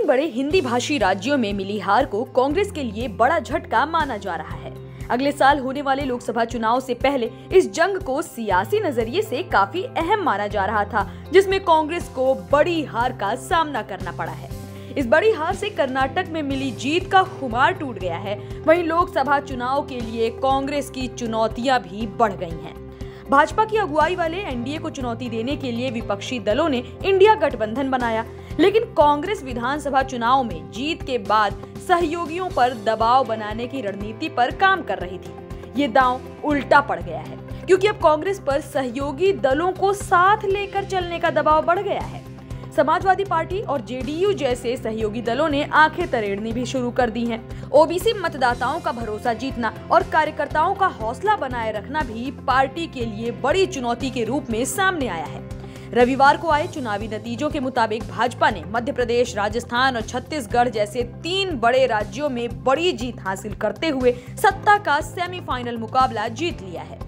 तीन बड़े हिंदी भाषी राज्यों में मिली हार को कांग्रेस के लिए बड़ा झटका माना जा रहा है। अगले साल होने वाले लोकसभा चुनाव से पहले इस जंग को सियासी नजरिए से काफी अहम माना जा रहा था, जिसमें कांग्रेस को बड़ी हार का सामना करना पड़ा है। इस बड़ी हार से कर्नाटक में मिली जीत का खुमार टूट गया है। वहीं लोकसभा चुनाव के लिए कांग्रेस की चुनौतियां भी बढ़ गई हैं। भाजपा की अगुवाई वाले एनडीए को चुनौती देने के लिए विपक्षी दलों ने इंडिया गठबंधन बनाया, लेकिन कांग्रेस विधानसभा चुनाव में जीत के बाद सहयोगियों पर दबाव बनाने की रणनीति पर काम कर रही थी। ये दांव उल्टा पड़ गया है, क्योंकि अब कांग्रेस पर सहयोगी दलों को साथ लेकर चलने का दबाव बढ़ गया है। समाजवादी पार्टी और जेडीयू जैसे सहयोगी दलों ने आंखें तरेड़नी भी शुरू कर दी हैं। ओबीसी मतदाताओं का भरोसा जीतना और कार्यकर्ताओं का हौसला बनाए रखना भी पार्टी के लिए बड़ी चुनौती के रूप में सामने आया है। रविवार को आए चुनावी नतीजों के मुताबिक भाजपा ने मध्य प्रदेश, राजस्थान और छत्तीसगढ़ जैसे 3 बड़े राज्यों में बड़ी जीत हासिल करते हुए सत्ता का सेमीफाइनल मुकाबला जीत लिया है।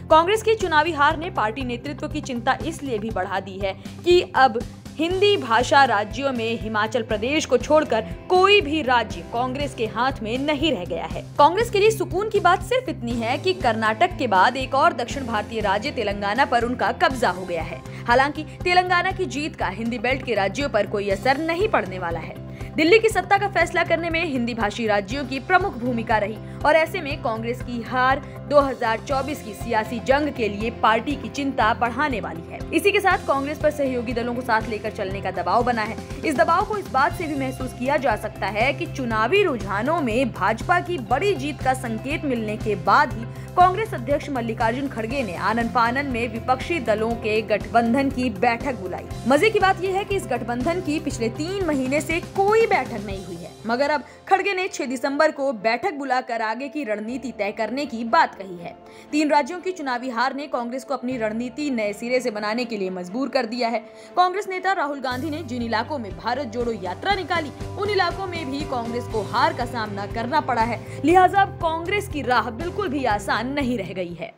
कांग्रेस की चुनावी हार ने पार्टी नेतृत्व की चिंता इसलिए भी बढ़ा दी है कि अब हिंदी भाषा राज्यों में हिमाचल प्रदेश को छोड़कर कोई भी राज्य कांग्रेस के हाथ में नहीं रह गया है। कांग्रेस के लिए सुकून की बात सिर्फ इतनी है कि कर्नाटक के बाद एक और दक्षिण भारतीय राज्य तेलंगाना पर उनका कब्जा हो गया है। हालांकि तेलंगाना की जीत का हिंदी बेल्ट के राज्यों पर कोई असर नहीं पड़ने वाला है। दिल्ली की सत्ता का फैसला करने में हिंदी भाषी राज्यों की प्रमुख भूमिका रही और ऐसे में कांग्रेस की हार 2024 की सियासी जंग के लिए पार्टी की चिंता बढ़ाने वाली है। इसी के साथ कांग्रेस पर सहयोगी दलों को साथ लेकर चलने का दबाव बना है। इस दबाव को इस बात से भी महसूस किया जा सकता है कि चुनावी रुझानों में भाजपा की बड़ी जीत का संकेत मिलने के बाद ही कांग्रेस अध्यक्ष मल्लिकार्जुन खड़गे ने आनन फानन में विपक्षी दलों के गठबंधन की बैठक बुलाई। मजे की बात यह है कि इस गठबंधन की पिछले 3 महीने से कोई बैठक नहीं हुई है, मगर अब खड़गे ने 6 दिसंबर को बैठक बुलाकर आगे की रणनीति तय करने की बात कही है। 3 राज्यों की चुनावी हार ने कांग्रेस को अपनी रणनीति नए सिरे से बनाने के लिए मजबूर कर दिया है। कांग्रेस नेता राहुल गांधी ने जिन इलाकों में भारत जोड़ो यात्रा निकाली, उन इलाकों में भी कांग्रेस को हार का सामना करना पड़ा है। लिहाजा अब कांग्रेस की राह बिल्कुल भी आसान नहीं रह गई है।